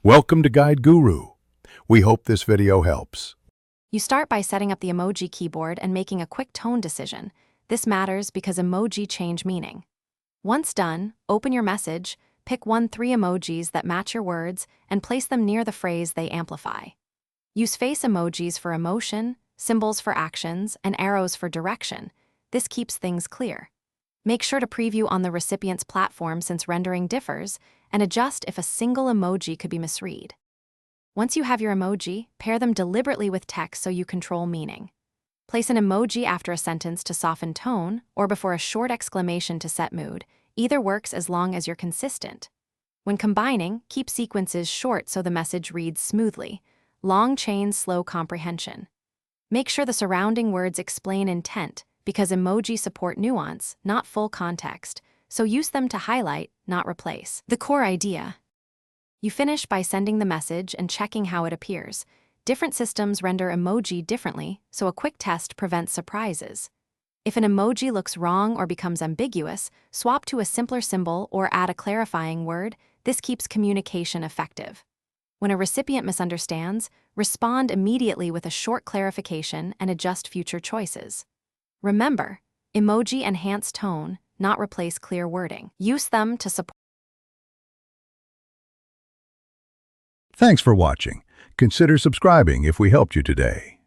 Welcome to Guide Guru. We hope this video helps. You start by setting up the emoji keyboard and making a quick tone decision. This matters because emoji change meaning. Once done, open your message, pick 3 emojis that match your words, and place them near the phrase they amplify. Use face emojis for emotion, symbols for actions, and arrows for direction. This keeps things clear. Make sure to preview on the recipient's platform since rendering differs, and adjust if a single emoji could be misread. Once you have your emoji, pair them deliberately with text so you control meaning. Place an emoji after a sentence to soften tone, or before a short exclamation to set mood. Either works as long as you're consistent. When combining, keep sequences short so the message reads smoothly. Long chains slow comprehension. Make sure the surrounding words explain intent, because emoji support nuance, not full context, so use them to highlight, not replace. The core idea. You finish by sending the message and checking how it appears. Different systems render emoji differently, so a quick test prevents surprises. If an emoji looks wrong or becomes ambiguous, swap to a simpler symbol or add a clarifying word. This keeps communication effective. When a recipient misunderstands, respond immediately with a short clarification and adjust future choices. Remember, emoji enhance tone, not replace clear wording. Use them to support. Thanks for watching. Consider subscribing if we helped you today.